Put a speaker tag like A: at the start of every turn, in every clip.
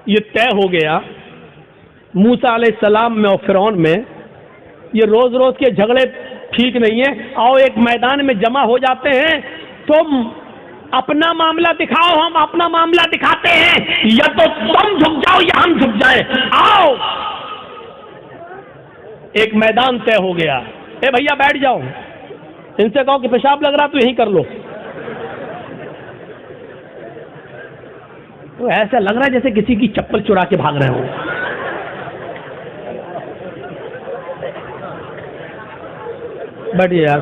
A: یہ طے ہو گیا موسیٰ علیہ السلام میں اور فرعون میں، یہ روز روز کے جھگڑے ٹھیک نہیں ہیں، آؤ ایک میدان میں جمع ہو جاتے ہیں، تم اپنا معاملہ دکھاؤ، ہم اپنا معاملہ دکھاتے ہیں، یا تو تم جھک جاؤ یا ہم جھک جائیں، آؤ۔ ایک میدان طے ہو گیا، اے بھیا بیٹھ جاؤ، ان سے کہو کہ پیشاب لگ رہا تو یہی کر لو۔ تو ایسا لگ رہا ہے جیسے کسی کی چپل چرا کے بھاگ رہے ہوں۔ بیٹھیے یار،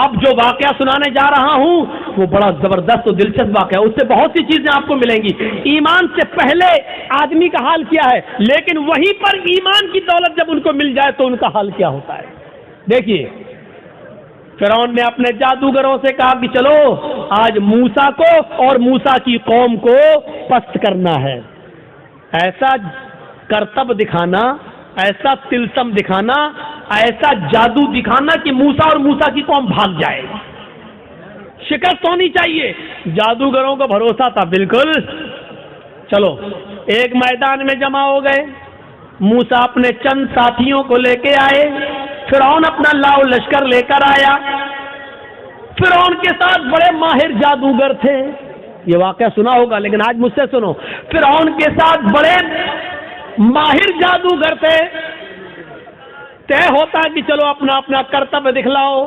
A: اب جو واقعہ سنانے جا رہا ہوں وہ بڑا زبردست اور دلچسپ واقعہ ہے، اس سے بہت سی چیزیں آپ کو ملیں گی۔ ایمان سے پہلے آدمی کا حال کیا ہے، لیکن وہیں پر ایمان کی دولت جب ان کو مل جائے تو ان کا حال کیا ہوتا ہے۔ دیکھیے، فرعون نے اپنے جادوگروں سے کہا کہ چلو آج موسیٰ کو اور موسیٰ کی قوم کو پست کرنا ہے، ایسا کرتب دکھانا، ایسا تلسم دکھانا، ایسا جادو دکھانا کہ موسیٰ اور موسیٰ کی قوم بھاگ جائے، شکست ہونی چاہیے۔ جادوگروں کو بھروسہ تھا، بالکل چلو ایک میدان میں جمع ہو گئے، موسیٰ اپنے چند ساتھیوں کو لے کے آئے، فرعون اپنا لاؤ لشکر لے کر آیا۔ فرعون کے ساتھ بڑے ماہر جادوگر تھے، یہ واقعہ سنا ہوگا لیکن آج مجھ سے سنو۔ فرعون کے ساتھ بڑے ماہر جادوگر تھے، طے ہوتا کہ چلو اپنا اپنا کرتب دکھلاؤ۔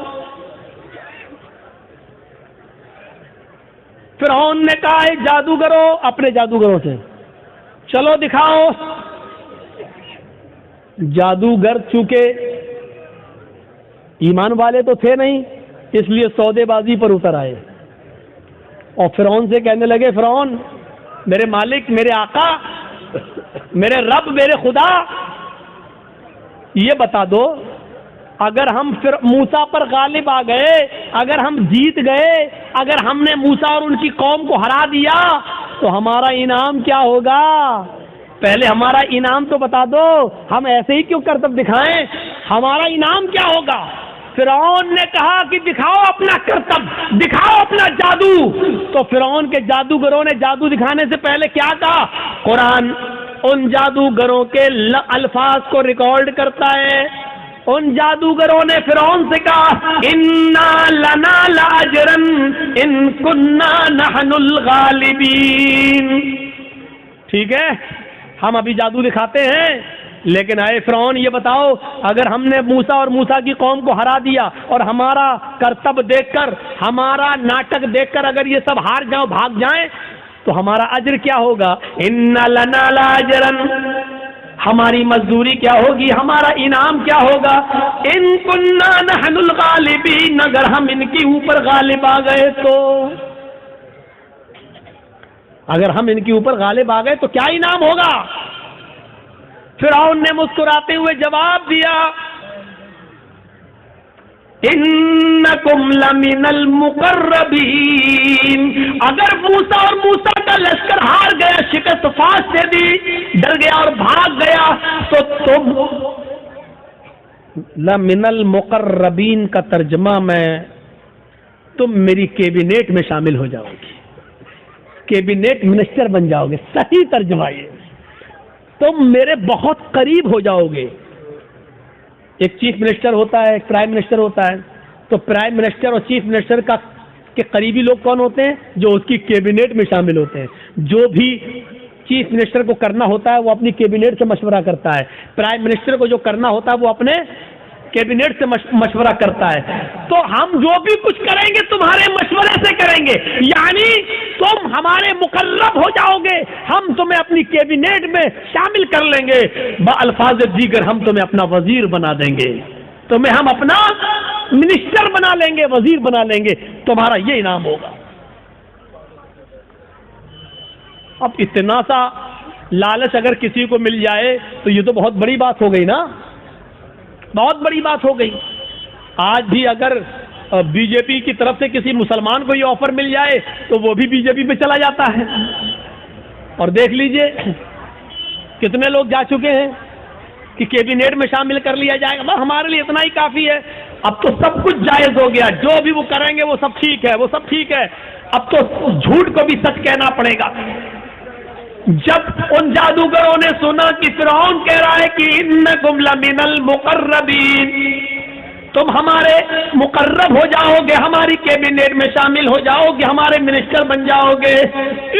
A: فرعون نے کہا ہے جادوگروں، اپنے جادوگروں سے چلو دکھاؤ۔ جادوگر چونکہ ایمان والے تو تھے نہیں، اس لیے سودے بازی پر اتر آئے اور فرعون سے کہنے لگے، فرعون میرے مالک، میرے آقا، میرے رب، میرے خدا، یہ بتا دو اگر ہم موسیٰ پر غالب آ گئے، اگر ہم جیت گئے، اگر ہم نے موسیٰ اور ان کی قوم کو ہرا دیا تو ہمارا انعام کیا ہوگا؟ پہلے ہمارا انعام تو بتا دو، ہم ایسے ہی کیوں کرتب دکھائیں؟ ہمارا انعام کیا ہوگا؟ فرعون نے کہا کہ دکھاؤ اپنا کرتب، دکھاؤ اپنا جادو۔ تو فرعون کے جادوگروں نے جادو دکھانے سے پہلے کیا کہا؟ قرآن ان جادوگروں کے الفاظ کو ریکارڈ کرتا ہے۔ ان جادوگروں نے فرعون سے کہا، انا لنا لاجرن ان کننا نحن الغالبین۔ ٹھیک ہے، ہم ابھی جادو دکھاتے ہیں، لیکن اے فرعون یہ بتاؤ اگر ہم نے موسیٰ اور موسیٰ کی قوم کو ہرا دیا اور ہمارا کرتب دیکھ کر، ہمارا ناٹک دیکھ کر اگر یہ سب ہار جاؤ، بھاگ جائیں تو ہمارا اجر کیا ہوگا؟ اِنَّ لَنَا لَأَجْرًا، ہماری مزدوری کیا ہوگی، ہمارا انعام کیا ہوگا؟ اِن كُنَّا نَحْنُ الْغَالِبِينَ، اگر ہم ان کے اوپر غالب آ گئے تو، اگر ہم ان کے اوپر غالب آ گئے تو کیا انعام ہوگا؟ فرعون نے مسکراتے ہوئے جواب دیا، انکم لمن المقربین، اگر موسیٰ اور موسیٰ کا لشکر ہار گیا، شکست فاش دے دی، ڈر گیا اور بھاگ گیا، تو تم لمن المقربین کا ترجمہ میں تم میری کیبنیٹ میں شامل ہو جاؤ گی، کیبنیٹ منسٹر بن جاؤ گے، صحیح ترجمہ یہ، تم میرے بہت قریب ہو جاؤ گے۔ ایک چیف منسٹر ہوتا ہے، ایک پرائم منسٹر ہوتا ہے، تو پرائم منسٹر اور چیف منسٹر کے قریبی لوگ کون ہوتے ہیں؟ جو اس کی کیبنیٹ میں شامل ہوتے ہیں۔ جو بھی چیف منسٹر کو کرنا ہوتا ہے وہ اپنی کیبنیٹ سے مشورہ کرتا ہے، پرائم منسٹر کو جو کرنا ہوتا ہے وہ اپنے کیبنیٹ سے مشورہ کرتا ہے۔ تو ہم جو بھی کچھ کریں گے تمہارے مشورے سے کریں گے، یعنی تم ہمارے مقرب ہو جاؤ گے، ہم تمہیں اپنی کیبنیٹ میں شامل کر لیں گے، بالفاظ دیگر ہم تمہیں اپنا وزیر بنا دیں گے، تمہیں ہم اپنا منسٹر بنا لیں گے، وزیر بنا لیں گے، تمہارا یہ انعام ہوگا۔ اب اتنا سا لالچ اگر کسی کو مل جائے تو یہ تو بہت بڑی بات ہو گئی نا، بہت بڑی بات ہو گئی۔ آج بھی اگر بی جے پی کی طرف سے کسی مسلمان کو یہ آفر مل جائے تو وہ بھی بی جے پی میں چلا جاتا ہے، اور دیکھ لیجئے کتنے لوگ جا چکے ہیں کہ کیبنیٹ میں شامل کر لیا جائے گا، بس ہمارے لیے اتنا ہی کافی ہے، اب تو سب کچھ جائز ہو گیا، جو بھی وہ کریں گے وہ سب ٹھیک ہے، وہ سب ٹھیک ہے، اب تو جھوٹ کو بھی سچ کہنا پڑے گا۔ جب ان جادوگروں نے سنا کہ فرعون کہہ رہا ہے کہ انکم لمن المقربین، تم ہمارے مقرب ہو جاؤ گے، ہماری کیبنٹ میں شامل ہو جاؤ گے، ہمارے منسٹر بن جاؤ گے،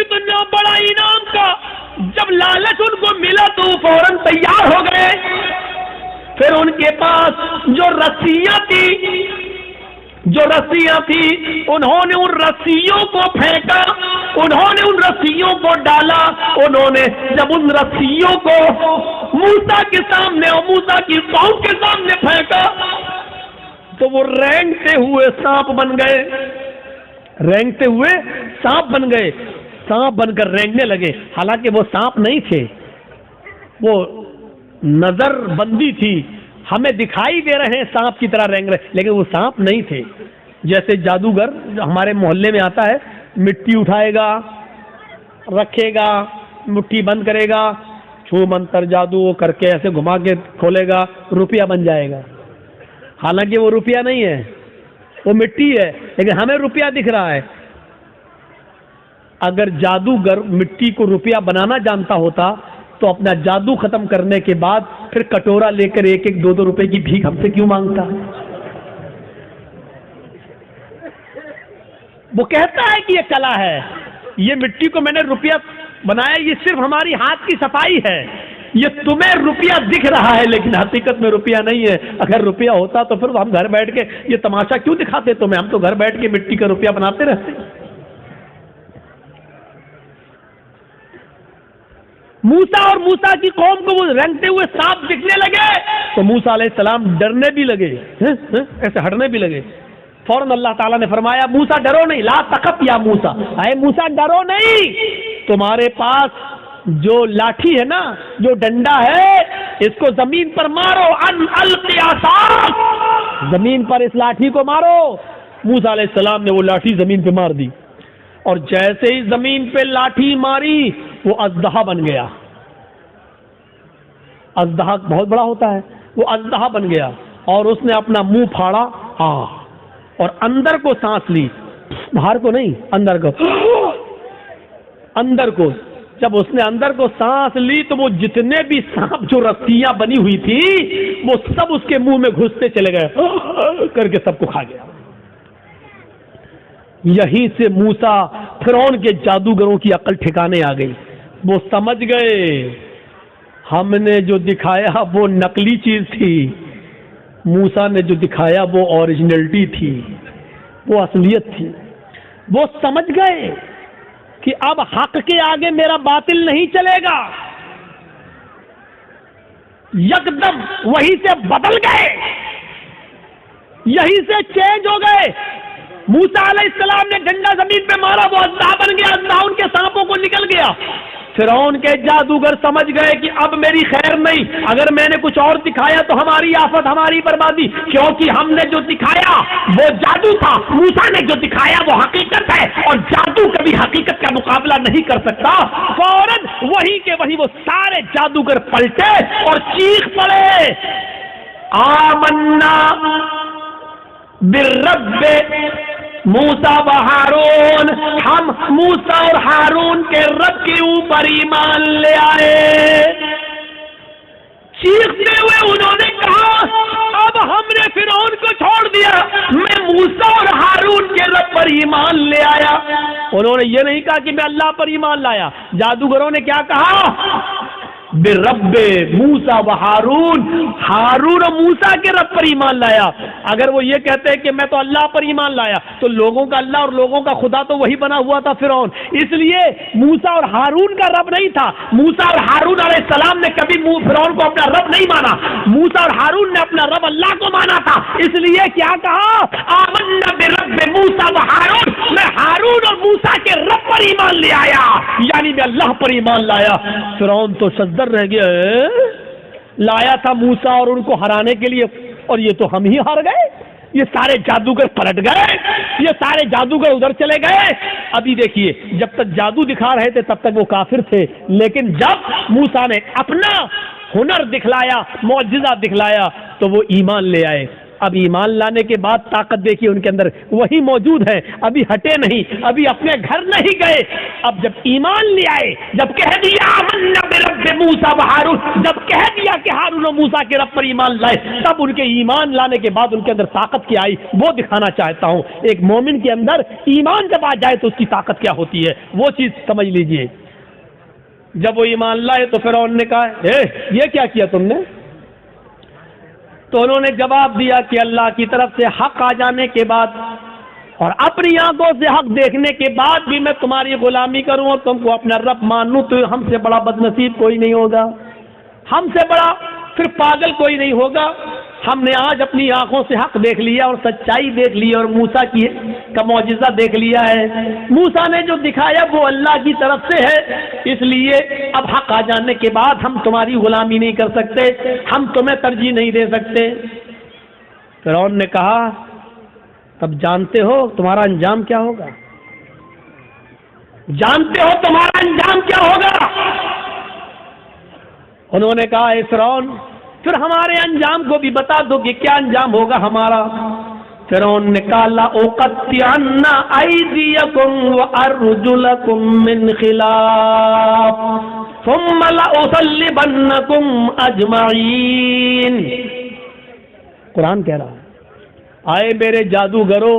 A: اتنا بڑا انعام کا جب لالچ ان کو ملا تو فوراً تیار ہو گئے۔ پھر ان کے پاس جو رسیاں تھی انہوں نے ان رسیوں کو پھینکا، انہوں نے ان رسیوں کو ڈالا، انہوں نے جب ان رسیوں کو موسیٰ کے سامنے اور موسیٰ کی قوم کے سامنے پھینکا تو وہ رینگتے ہوئے سانپ بن گئے، رینگتے ہوئے سانپ بن گئے، سانپ بن کر رینگنے لگے۔ حالانکہ وہ سانپ نہیں تھے، وہ نظر بندی تھی، ہمیں دکھائی دے رہے ہیں سانپ کی طرح رینگ رہے، لیکن وہ سانپ نہیں تھے۔ جیسے جادوگر جو ہمارے محلے میں آتا ہے، مٹی اٹھائے گا، رکھے گا، مٹھی بند کرے گا، چھو منتر جادو کر کے ایسے گھما کے کھولے گا، روپیہ بن جائے گا۔ حالانکہ وہ روپیہ نہیں ہے، وہ مٹی ہے، لیکن ہمیں روپیہ دکھ رہا ہے۔ اگر جادوگر مٹی کو روپیہ بنانا جانتا ہوتا تو اپنا جادو ختم کرنے کے بعد پھر کٹورا لے کر 1-2 روپے کی بھیک ہم سے کیوں مانگتا؟ وہ کہتا ہے کہ یہ کلا ہے، یہ مٹی کو میں نے روپیہ بنایا، یہ صرف ہماری ہاتھ کی صفائی ہے، یہ تمہیں روپیہ دکھ رہا ہے لیکن حقیقت میں روپیہ نہیں ہے۔ اگر روپیہ ہوتا تو پھر ہم گھر بیٹھ کے یہ تماشا کیوں دکھاتے تمہیں؟ ہم تو گھر بیٹھ کے مٹی کا روپیہ بناتے رہتے۔ موسیٰ اور موسیٰ کی قوم کو وہ رنگتے ہوئے سانپ دکھنے لگے تو موسیٰ علیہ السلام ڈرنے بھی لگے، ایسے ہٹنے بھی لگے۔ فوراً اللہ تعالیٰ نے فرمایا موسیٰ ڈرو نہیں، لا تخف یا موسیٰ، اے موسیٰ ڈرو نہیں، تمہارے پاس جو لاٹھی ہے نا، جو ڈنڈا ہے، اس کو زمین پر مارو، ان القی عصاک، زمین پر اس لاٹھی کو مارو۔ موسیٰ علیہ السلام نے وہ لاٹھی زمین پہ مار دی، اور جیسے ہی زمین پہ لاٹھی ماری وہ اژدہا بن گیا۔ اژدہا بہت بڑا ہوتا ہے، وہ اژدہا بن گیا اور اس نے اپنا منہ پھاڑا اور اندر کو سانس لی، باہر کو نہیں، اندر کو جب اس نے اندر کو سانس لی تو وہ جتنے بھی سانپ جو رسیاں بنی ہوئی تھی وہ سب اس کے منہ میں گھستے چلے گئے کر کے سب کو کھا گیا۔ یہیں سے موسیٰ فرعون کے جادوگروں کی عقل ٹھکانے آ گئی، وہ سمجھ گئے ہم نے جو دکھایا وہ نقلی چیز تھی، موسیٰ نے جو دکھایا وہ اوریجنلٹی تھی، وہ اصلیت تھی۔ وہ سمجھ گئے کہ اب حق کے آگے میرا باطل نہیں چلے گا، یکدم وہیں سے بدل گئے، یہیں سے چینج ہو گئے۔ موسیٰ علیہ السلام نے ڈنڈا زمین پہ مارا، وہ اژدہا بن گیا، اژدہا ان کے سانپوں کو نکل گیا۔ فرعون کے جادوگر سمجھ گئے کہ اب میری خیر نہیں، اگر میں نے کچھ اور دکھایا تو ہماری آفت، ہماری بربادی، کیونکہ ہم نے جو دکھایا وہ جادو تھا، موسیٰ نے جو دکھایا وہ حقیقت ہے، اور جادو کبھی حقیقت کا مقابلہ نہیں کر سکتا۔ فوراً وہی کے وہی وہ سارے جادوگر پلٹے اور چیخ پڑے، آمنا بالرب موسیٰ و ہارون، ہم موسیٰ اور ہارون کے رب کے اوپر ایمان لے آئے۔ چیختے ہوئے انہوں نے کہا اب ہم نے فرعون کو چھوڑ دیا، میں موسیٰ اور ہارون کے رب پر ایمان لے آیا۔ انہوں نے یہ نہیں کہا کہ میں اللہ پر ایمان لایا، جادوگروں نے کیا کہا؟ برب موسیٰ و ہارون، ہارون اور موسیٰ کے رب پر ایمان لایا۔ اگر وہ یہ کہتے کہ میں تو اللہ پر ایمان لایا تو لوگوں کا اللہ اور لوگوں کا خدا تو وہی بنا ہوا تھا فرعون، اس لیے موسیٰ اور ہارون کا رب نہیں تھا۔ موسیٰ اور ہارون علیہ السلام نے کبھی فرعون کو اپنا رب نہیں مانا، موسیٰ اور ہارون نے اپنا رب اللہ کو مانا تھا، اس لیے کیا کہا؟ آمنا برب موسیٰ و ہارون، میں ہارون اور موسیٰ کے رب پر ایمان لے آیا، یعنی میں اللہ پر ایمان لایا۔ فرعون تو شزدر رہ گیا، لایا تھا موسیٰ اور ان کو ہرانے کے لیے، اور یہ تو ہم ہی ہار گئے، یہ سارے جادوگر پلٹ گئے، یہ سارے جادوگر ادھر چلے گئے۔ ابھی دیکھیے جب تک جادو دکھا رہے تھے تب تک وہ کافر تھے، لیکن جب موسیٰ نے اپنا ہنر دکھلایا، معجزہ دکھلایا تو وہ ایمان لے آئے۔ اب ایمان لانے کے بعد طاقت دیکھیے ان کے اندر وہی موجود ہے، ابھی ہٹے نہیں، ابھی اپنے گھر نہیں گئے۔ اب جب ایمان لے آئے، جب کہہ دیا آمنا برب موسیٰ و ہارون، جب کہہ دیا کہ ہارون و موسیٰ کے رب پر ایمان لائے، تب ان کے ایمان لانے کے بعد ان کے اندر طاقت کیا آئی، وہ دکھانا چاہتا ہوں۔ ایک مومن کے اندر ایمان جب آ جائے تو اس کی طاقت کیا ہوتی ہے، وہ چیز سمجھ لیجئے۔ جب وہ ایمان لائے تو فرعون نے کہا یہ کیا کیا تم نے؟ تو انہوں نے جواب دیا کہ اللہ کی طرف سے حق آ جانے کے بعد اور اپنی آنکھوں سے حق دیکھنے کے بعد بھی میں تمہاری غلامی کروں اور تم کو اپنا رب مانوں تو ہم سے بڑا بد نصیب کوئی نہیں ہوگا، ہم سے بڑا پھر پاگل کوئی نہیں ہوگا۔ ہم نے آج اپنی آنکھوں سے حق دیکھ لیا اور سچائی دیکھ لی اور موسیٰ کا معجزہ دیکھ لیا ہے، موسیٰ نے جو دکھایا وہ اللہ کی طرف سے ہے، اس لیے اب حق آ جانے کے بعد ہم تمہاری غلامی نہیں کر سکتے، ہم تمہیں ترجیح نہیں دے سکتے۔ فرعون نے کہا تب جانتے ہو تمہارا انجام کیا ہوگا، جانتے ہو تمہارا انجام کیا ہوگا؟ انہوں نے کہا اے فرعون پھر ہمارے انجام کو بھی بتا دو کہ کیا انجام ہوگا ہمارا۔ فرعون نے کہا لأقطعن أيديكم وأرجلكم من خلاف ثم لأصلبنكم أجمعين۔ قرآن کہہ رہا ہے آئے میرے جادوگرو،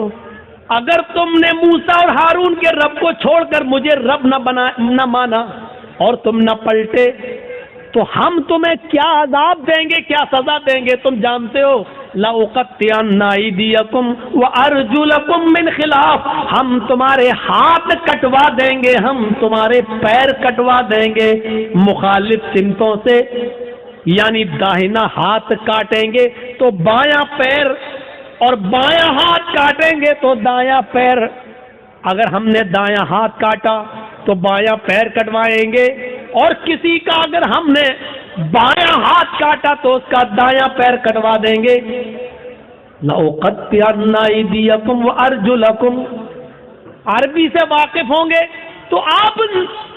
A: اگر تم نے موسیٰ اور ہارون کے رب کو چھوڑ کر مجھے رب نہ مانا اور تم نہ پلٹے تو ہم تمہیں کیا عذاب دیں گے، کیا سزا دیں گے تم جانتے ہو۔ لأقطعن أيديكم وأرجلكم من خلاف، ہم تمہارے ہاتھ کٹوا دیں گے، ہم تمہارے پیر کٹوا دیں گے مخالف سمتوں سے، یعنی داہنا ہاتھ کاٹیں گے تو بایاں پیر اور بایاں ہاتھ کاٹیں گے تو دایاں پیر، اگر ہم نے دایاں ہاتھ کاٹا تو بایاں پیر کٹوائیں گے، اور کسی کا اگر ہم نے بایاں ہاتھ کاٹا تو اس کا دایاں پیر کٹوا دیں گے۔ لأقطعن أيديكم وأرجلكم، عربی سے واقف ہوں گے تو آپ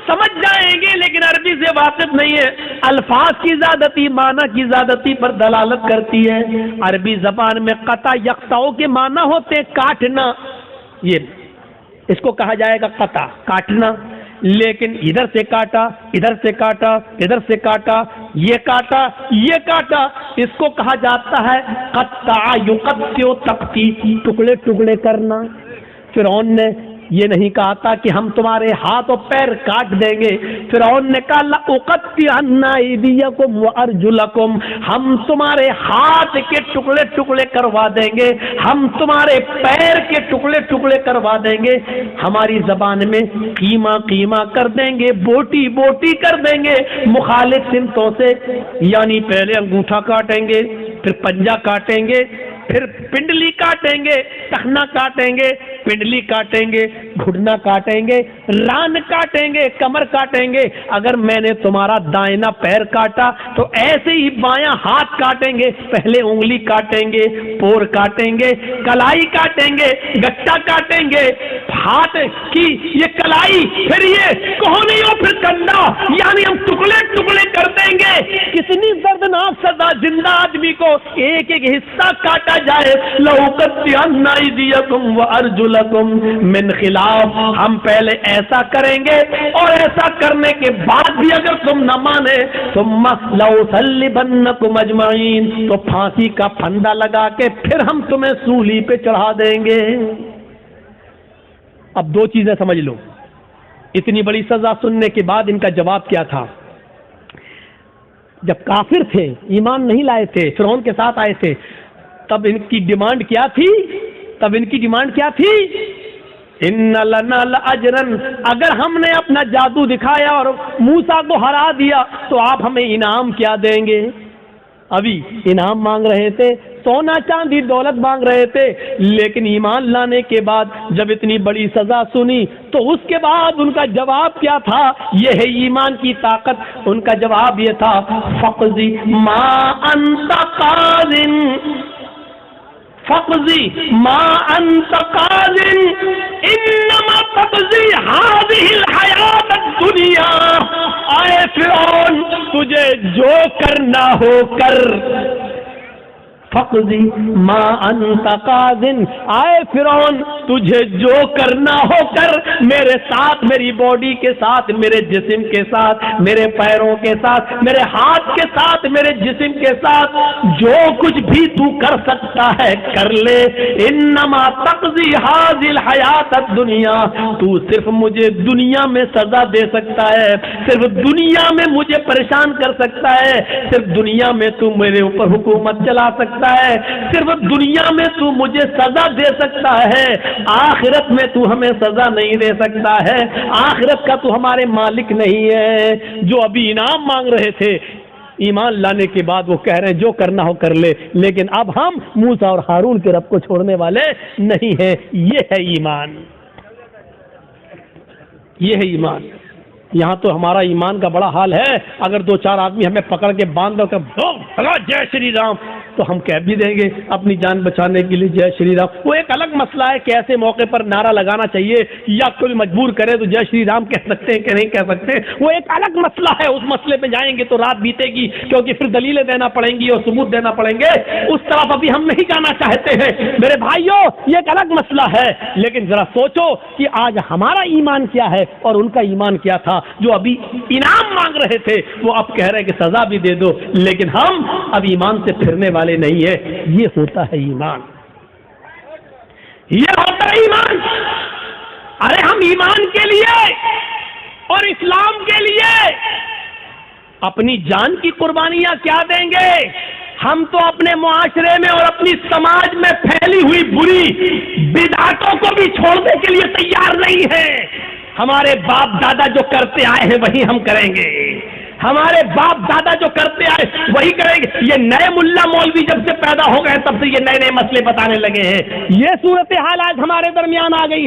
A: سمجھ جائیں گے، لیکن عربی سے واقف نہیں ہے، الفاظ کی زیادتی معنی کی زیادتی پر دلالت کرتی ہے۔ عربی زبان میں قطع یقطعو کے معنی ہوتے ہیں کاٹنا، یہ اس کو کہا جائے گا قطع، کاٹنا، لیکن ادھر سے کاٹا، ادھر سے کاٹا، ادھر سے کاٹا، یہ کاٹا، یہ کاٹا، اس کو کہا جاتا ہے قطع یقطع تقطیع، ٹکڑے ٹکڑے کرنا۔ فرعون نے یہ نہیں کہا تھا کہ ہم تمہارے ہاتھ و پیر کاٹ دیں گے، فرعون نے کہا لأقطعن أيديكم وأرجلكم، ہم تمہارے ہاتھ کے ٹکڑے ٹکڑے کروا دیں گے، ہم تمہارے پیر کے ٹکڑے ٹکڑے کروا دیں گے، ہماری زبان میں قیمہ قیمہ کر دیں گے، بوٹی بوٹی کر دیں گے مخالف سمتوں سے، یعنی پہلے انگوٹھا کاٹیں گے، پھر پنجہ کاٹیں گے، پھر پنڈلی کاٹیں گے، ٹخنا کاٹیں گے، پنڈلی کاٹیں گے، گھٹنا کاٹیں گے، ران کاٹیں گے، کمر کاٹیں گے۔ اگر میں نے تمہارا دائنا پیر کاٹا تو ایسے ہی بایاں ہاتھ کاٹیں گے، پہلے انگلی کاٹیں گے، پور کاٹیں گے، کلائی کاٹیں گے، گٹا کاٹیں گے، ہاتھ کی یہ کلائی، پھر یہ کوہنیوں، پھر کنڈا، یعنی ہم ٹکڑے ٹکڑے کر دیں گے۔ کتنی دردناک سزا، زندہ آدمی کو ایک ایک حصہ کاٹا جائے۔ لأقطعن أيديكم وأرجلكم من خلاف، ہم پہلے ایسا کریں گے اور ایسا کرنے کے بعد بھی اگر تم نہ مانے ثم لأصلبنكم أجمعين، تو پھانسی کا پھندا لگا کے پھر ہم تمہیں سولی پہ چڑھا دیں گے۔ اب دو چیزیں سمجھ لو، اتنی بڑی سزا سننے کے بعد ان کا جواب کیا تھا؟ جب کافر تھے، ایمان نہیں لائے تھے، فرعون کے ساتھ آئے تھے، تب ان کی ڈیمانڈ کیا تھی؟ تب ان کی ڈیمانڈ کیا تھی؟ ان لنا لاجرا، اگر ہم نے اپنا جادو دکھایا اور موسیٰ کو ہرا دیا تو آپ ہمیں انعام کیا دیں گے؟ ابھی انعام مانگ رہے تھے، سونا چاندی دولت مانگ رہے تھے، لیکن ایمان لانے کے بعد جب اتنی بڑی سزا سنی تو اس کے بعد ان کا جواب کیا تھا؟ یہ ہے ایمان کی طاقت۔ ان کا جواب یہ تھا فقضی ما انت قاض، فقضی ما انت قاض انما تقضی هذه الحیات الدنیا۔ آئے فرعون، تجھے جو کرنا ہو کر، فقضی ما انت قاضٍ، آئے فرعون تجھے جو کرنا ہو کر، میرے ساتھ، میری باڈی کے ساتھ، میرے جسم کے ساتھ، میرے پیروں کے ساتھ، میرے ہاتھ کے ساتھ، میرے جسم کے ساتھ جو کچھ بھی تو کر سکتا ہے کر لے۔ انما تقضی هذه الحیات الدنیا، تو صرف مجھے دنیا میں سزا دے سکتا ہے، صرف دنیا میں مجھے پریشان کر سکتا ہے، صرف دنیا میں تو میرے اوپر حکومت چلا سکتا ہے، صرف دنیا میں تو مجھے سزا دے سکتا ہے، آخرت میں تو ہمیں سزا نہیں دے سکتا ہے، آخرت کا تو ہمارے مالک نہیں ہے۔ جو ابھی انعام مانگ رہے تھے ایمان لانے کے بعد وہ کہہ رہے ہیں جو کرنا ہو کر لے، لیکن اب ہم موسیٰ اور ہارون کے رب کو چھوڑنے والے نہیں ہیں۔ یہ ہے ایمان، یہ ہے ایمان۔ یہاں تو ہمارا ایمان کا بڑا حال ہے، اگر دو چار آدمی ہمیں پکڑ کے باندھ دو کہ جے شری رام، تو ہم کہہ بھی دیں گے اپنی جان بچانے کے لیے جے شری رام۔ وہ ایک الگ مسئلہ ہے کہ ایسے موقع پر نعرہ لگانا چاہیے یا کوئی مجبور کرے تو جے شری رام کہہ سکتے ہیں کہ نہیں کہہ سکتے، وہ ایک الگ مسئلہ ہے۔ اس مسئلے پہ جائیں گے تو رات بیتے گی، کیونکہ پھر دلیلیں دینا پڑیں گی اور ثبوت دینا پڑیں گے، اس طرف ابھی ہم نہیں جانا چاہتے ہیں میرے بھائیوں، یہ ایک الگ مسئلہ ہے۔ لیکن ذرا سوچو کہ آج ہمارا ایمان کیا ہے اور ان کا ایمان کیا تھا۔ جو ابھی انعام مانگ رہے تھے وہ اب کہہ رہے کہ سزا بھی دے دو، لیکن ہم اب ایمان سے پھرنے والے نہیں ہیں۔ یہ ہوتا ہے ایمان، یہ ہوتا ہے ایمان۔ ارے ہم ایمان کے لیے اور اسلام کے لیے اپنی جان کی قربانیاں کیا دیں گے؟ ہم تو اپنے معاشرے میں اور اپنی سماج میں پھیلی ہوئی بری بدعتوں کو بھی چھوڑنے کے لیے تیار نہیں ہیں۔ ہمارے باپ دادا جو کرتے آئے ہیں وہی ہم کریں گے، ہمارے باپ دادا جو کرتے آئے وہی کریں گے۔ یہ نئے ملا مولوی جب سے پیدا ہو گئے تب سے یہ نئے نئے مسئلے بتانے لگے ہیں۔ یہ صورتحال آج ہمارے درمیان آ گئی